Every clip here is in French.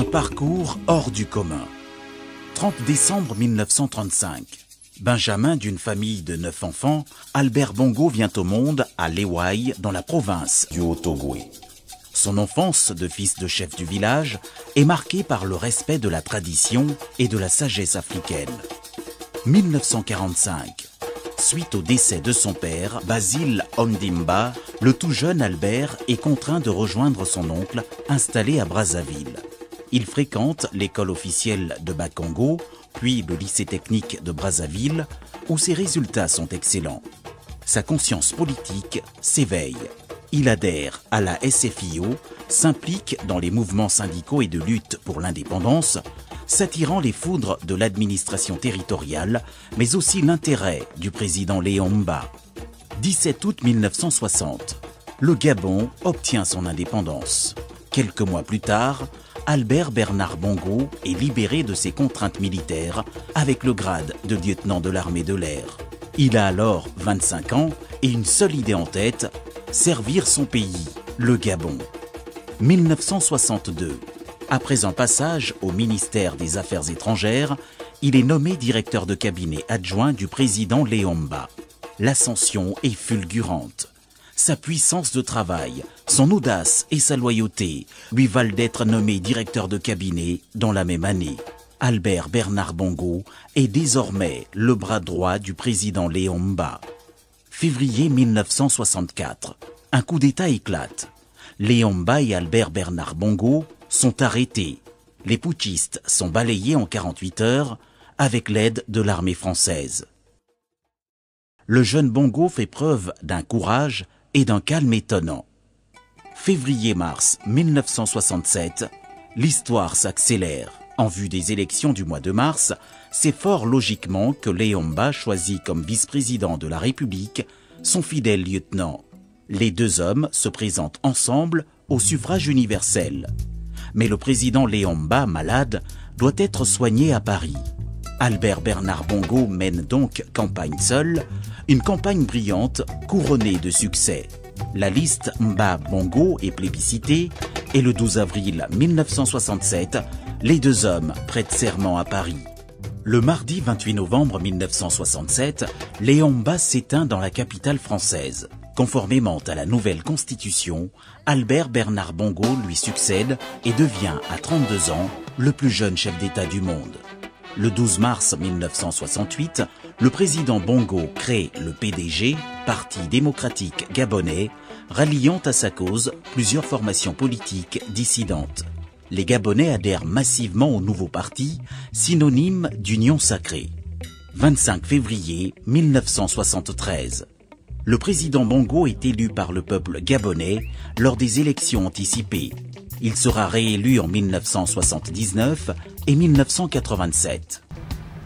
parcours hors du commun. 30 décembre 1935. Benjamin d'une famille de 9 enfants, Albert Bongo vient au monde à Léouaï, dans la province du Haut-Ogooué. Son enfance de fils de chef du village est marquée par le respect de la tradition et de la sagesse africaine. 1945. Suite au décès de son père, Basile Ondimba, le tout jeune Albert est contraint de rejoindre son oncle, installé à Brazzaville. Il fréquente l'école officielle de Bakongo, puis le lycée technique de Brazzaville, où ses résultats sont excellents. Sa conscience politique s'éveille. Il adhère à la SFIO, s'implique dans les mouvements syndicaux et de lutte pour l'indépendance, s'attirant les foudres de l'administration territoriale, mais aussi l'intérêt du président Léon Mba. 17 août 1960, le Gabon obtient son indépendance. Quelques mois plus tard, Albert Bernard Bongo est libéré de ses contraintes militaires avec le grade de lieutenant de l'armée de l'air. Il a alors 25 ans et une seule idée en tête, servir son pays, le Gabon. 1962. Après un passage au ministère des Affaires étrangères, il est nommé directeur de cabinet adjoint du président Léon Mba. L'ascension est fulgurante. Sa puissance de travail, son audace et sa loyauté lui valent d'être nommé directeur de cabinet dans la même année. Albert Bernard Bongo est désormais le bras droit du président Léon Mba. Février 1964, un coup d'État éclate. Léon Mba et Albert Bernard Bongo sont arrêtés. Les putschistes sont balayés en 48 heures avec l'aide de l'armée française. Le jeune Bongo fait preuve d'un courage et d'un calme étonnant. Février-mars 1967, l'histoire s'accélère. En vue des élections du mois de mars, c'est fort logiquement que Léon Mba choisit comme vice-président de la République son fidèle lieutenant. Les deux hommes se présentent ensemble au suffrage universel. Mais le président Léon Mba, malade, doit être soigné à Paris. Albert Bernard Bongo mène donc campagne seul, une campagne brillante couronnée de succès. La liste Mba-Bongo est plébiscitée et le 12 avril 1967, les deux hommes prêtent serment à Paris. Le mardi 28 novembre 1967, Léon Mba s'éteint dans la capitale française. Conformément à la nouvelle constitution, Albert Bernard Bongo lui succède et devient à 32 ans le plus jeune chef d'État du monde. Le 12 mars 1968, le président Bongo crée le PDG, Parti démocratique gabonais, ralliant à sa cause plusieurs formations politiques dissidentes. Les Gabonais adhèrent massivement au nouveau parti, synonyme d'union sacrée. 25 février 1973. Le président Bongo est élu par le peuple gabonais lors des élections anticipées. Il sera réélu en 1979 et 1987.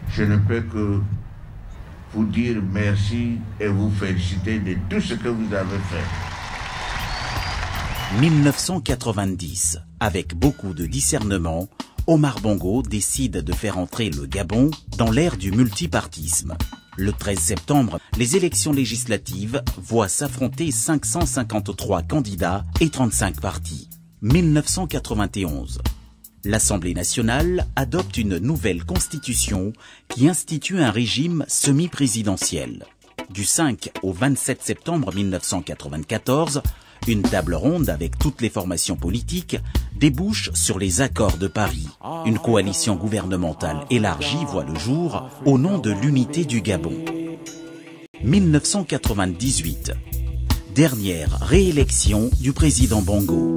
Je ne peux que vous dire merci et vous féliciter de tout ce que vous avez fait. 1990. Avec beaucoup de discernement, Omar Bongo décide de faire entrer le Gabon dans l'ère du multipartisme. Le 13 septembre, les élections législatives voient s'affronter 553 candidats et 35 partis. 1991. L'Assemblée nationale adopte une nouvelle constitution qui institue un régime semi-présidentiel. Du 5 au 27 septembre 1994, une table ronde avec toutes les formations politiques débouche sur les accords de Paris. Une coalition gouvernementale élargie voit le jour au nom de l'unité du Gabon. 1998. Dernière réélection du président Bongo.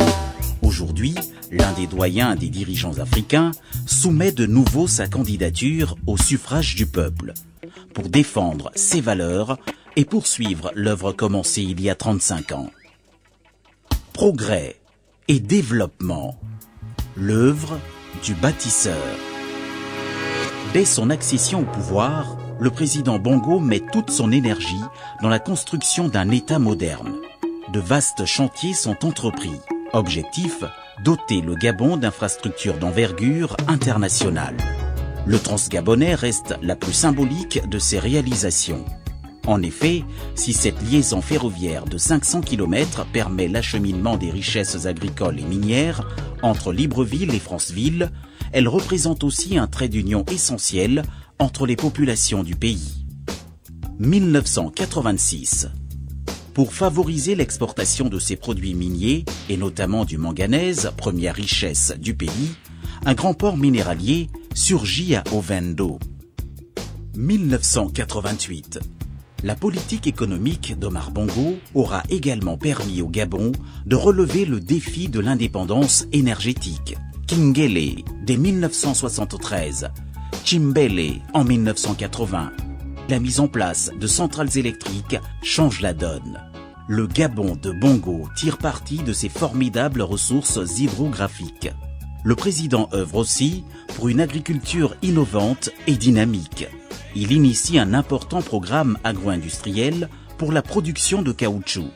Aujourd'hui, l'un des doyens des dirigeants africains soumet de nouveau sa candidature au suffrage du peuple pour défendre ses valeurs et poursuivre l'œuvre commencée il y a 35 ans. Progrès et développement, l'œuvre du bâtisseur. Dès son accession au pouvoir, le président Bongo met toute son énergie dans la construction d'un État moderne. De vastes chantiers sont entrepris. Objectif, doter le Gabon d'infrastructures d'envergure internationale. Le Transgabonais reste la plus symbolique de ses réalisations. En effet, si cette liaison ferroviaire de 500 km permet l'acheminement des richesses agricoles et minières entre Libreville et Franceville, elle représente aussi un trait d'union essentiel entre les populations du pays. 1986. Pour favoriser l'exportation de ces produits miniers, et notamment du manganèse, première richesse du pays, un grand port minéralier surgit à Ovendo. 1988. La politique économique d'Omar Bongo aura également permis au Gabon de relever le défi de l'indépendance énergétique. Kingele dès 1973, Chimbele en 1980. La mise en place de centrales électriques change la donne. Le Gabon de Bongo tire parti de ses formidables ressources hydrographiques. Le président œuvre aussi pour une agriculture innovante et dynamique. Il initie un important programme agro-industriel pour la production de caoutchouc.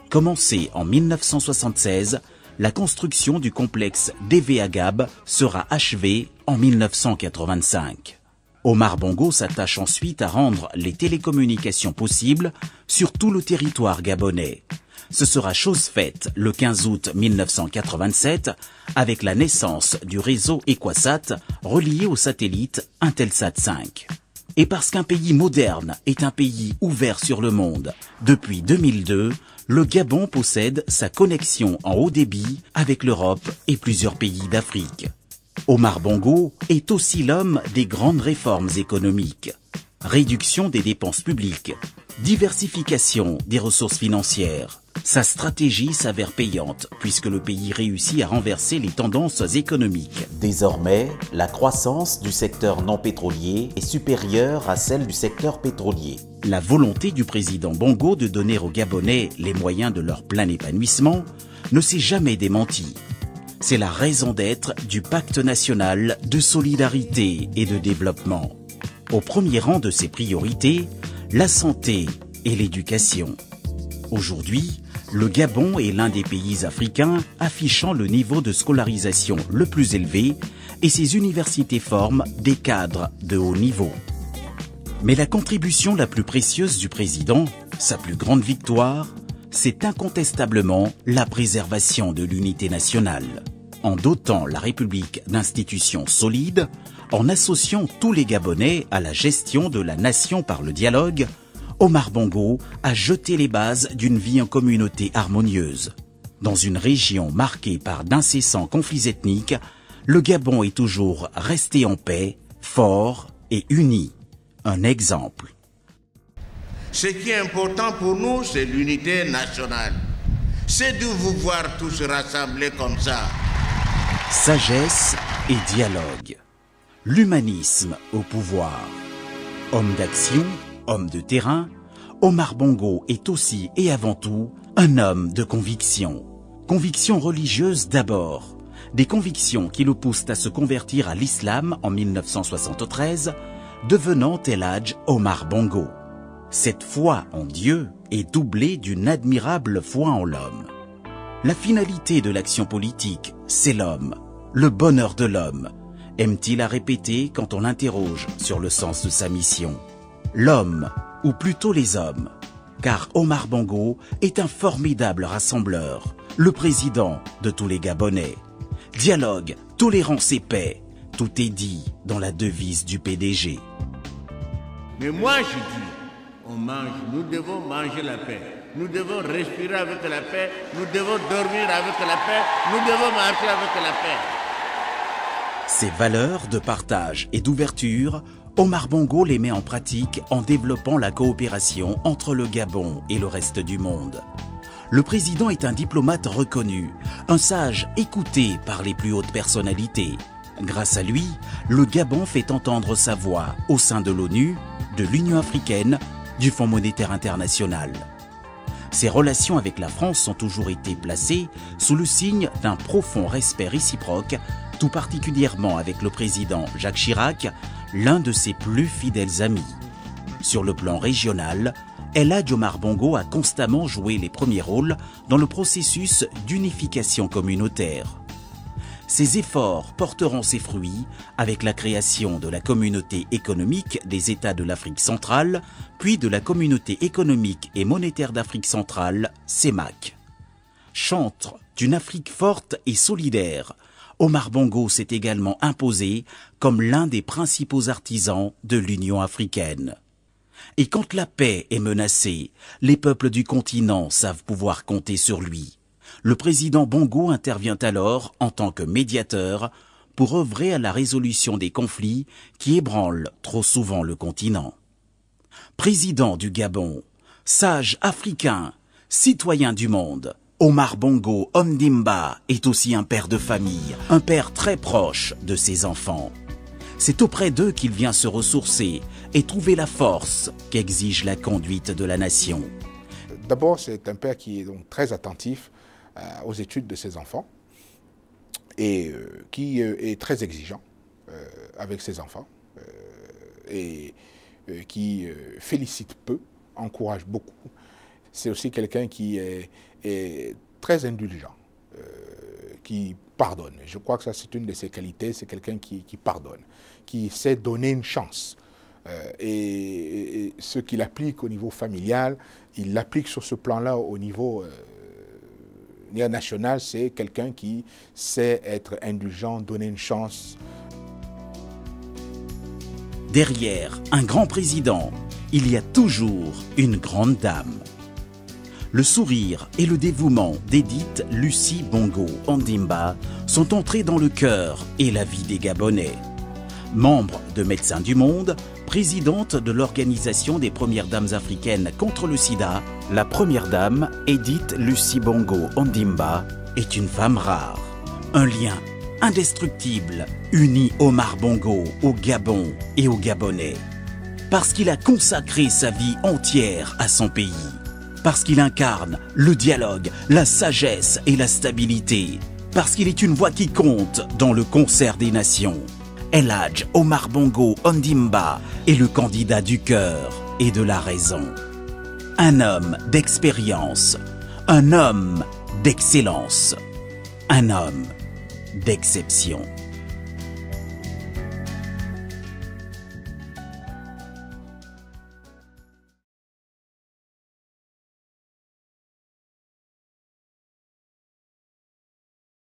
Commencée en 1976, la construction du complexe d'Eveagab sera achevée en 1985. Omar Bongo s'attache ensuite à rendre les télécommunications possibles sur tout le territoire gabonais. Ce sera chose faite le 15 août 1987 avec la naissance du réseau Equasat relié au satellite Intelsat 5. Et parce qu'un pays moderne est un pays ouvert sur le monde, depuis 2002, le Gabon possède sa connexion en haut débit avec l'Europe et plusieurs pays d'Afrique. Omar Bongo est aussi l'homme des grandes réformes économiques. Réduction des dépenses publiques, diversification des ressources financières. Sa stratégie s'avère payante puisque le pays réussit à renverser les tendances économiques. Désormais, la croissance du secteur non pétrolier est supérieure à celle du secteur pétrolier. La volonté du président Bongo de donner aux Gabonais les moyens de leur plein épanouissement ne s'est jamais démentie. C'est la raison d'être du pacte national de solidarité et de développement. Au premier rang de ses priorités, la santé et l'éducation. Aujourd'hui, le Gabon est l'un des pays africains affichant le niveau de scolarisation le plus élevé et ses universités forment des cadres de haut niveau. Mais la contribution la plus précieuse du président, sa plus grande victoire, c'est incontestablement la préservation de l'unité nationale. En dotant la République d'institutions solides, en associant tous les Gabonais à la gestion de la nation par le dialogue, Omar Bongo a jeté les bases d'une vie en communauté harmonieuse. Dans une région marquée par d'incessants conflits ethniques, le Gabon est toujours resté en paix, fort et uni. Un exemple. Ce qui est important pour nous, c'est l'unité nationale. C'est de vous voir tous rassemblés comme ça. Sagesse et dialogue. L'humanisme au pouvoir. Homme d'action, homme de terrain, Omar Bongo est aussi et avant tout un homme de conviction. Conviction religieuse d'abord. Des convictions qui le poussent à se convertir à l'islam en 1973, devenant El Hadj Omar Bongo. Cette foi en Dieu est doublée d'une admirable foi en l'homme. La finalité de l'action politique, c'est l'homme, le bonheur de l'homme, aime-t-il à répéter quand on l'interroge sur le sens de sa mission. L'homme, ou plutôt les hommes, car Omar Bongo est un formidable rassembleur, le président de tous les Gabonais. Dialogue, tolérance et paix, tout est dit dans la devise du PDG. Mais moi je dis, nous devons manger la paix. Nous devons respirer avec la paix, nous devons dormir avec la paix, nous devons marcher avec la paix. Ces valeurs de partage et d'ouverture, Omar Bongo les met en pratique en développant la coopération entre le Gabon et le reste du monde. Le président est un diplomate reconnu, un sage écouté par les plus hautes personnalités. Grâce à lui, le Gabon fait entendre sa voix au sein de l'ONU, de l'Union africaine, du Fonds monétaire international. Ses relations avec la France ont toujours été placées sous le signe d'un profond respect réciproque, tout particulièrement avec le président Jacques Chirac, l'un de ses plus fidèles amis. Sur le plan régional, El Hadj Omar Bongo a constamment joué les premiers rôles dans le processus d'unification communautaire. Ces efforts porteront ses fruits avec la création de la Communauté économique des États de l'Afrique centrale, puis de la Communauté économique et monétaire d'Afrique centrale, CEMAC. Chantre d'une Afrique forte et solidaire, Omar Bongo s'est également imposé comme l'un des principaux artisans de l'Union africaine. Et quand la paix est menacée, les peuples du continent savent pouvoir compter sur lui. Le président Bongo intervient alors en tant que médiateur pour œuvrer à la résolution des conflits qui ébranlent trop souvent le continent. Président du Gabon, sage africain, citoyen du monde, Omar Bongo Ondimba est aussi un père de famille, un père très proche de ses enfants. C'est auprès d'eux qu'il vient se ressourcer et trouver la force qu'exige la conduite de la nation. D'abord, c'est un père qui est donc très attentif aux études de ses enfants et qui est très exigeant avec ses enfants et qui félicite peu, encourage beaucoup. C'est aussi quelqu'un qui est très indulgent, qui pardonne. Je crois que ça, c'est une de ses qualités, c'est quelqu'un qui pardonne, qui sait donner une chance. Et ce qu'il applique au niveau familial, il l'applique sur ce plan-là au niveau national. C'est quelqu'un qui sait être indulgent, donner une chance. Derrière un grand président, il y a toujours une grande dame. Le sourire et le dévouement d'Edith Lucie Bongo Ondimba sont entrés dans le cœur et la vie des Gabonais. Membre de Médecins du Monde, présidente de l'Organisation des Premières Dames africaines contre le sida, la première dame, Edith Lucie Bongo Ondimba, est une femme rare. Un lien indestructible unit Omar Bongo au Gabon et aux Gabonais. Parce qu'il a consacré sa vie entière à son pays. Parce qu'il incarne le dialogue, la sagesse et la stabilité. Parce qu'il est une voix qui compte dans le concert des nations. El Hadj Omar Bongo Ondimba est le candidat du cœur et de la raison. Un homme d'expérience, un homme d'excellence, un homme d'exception.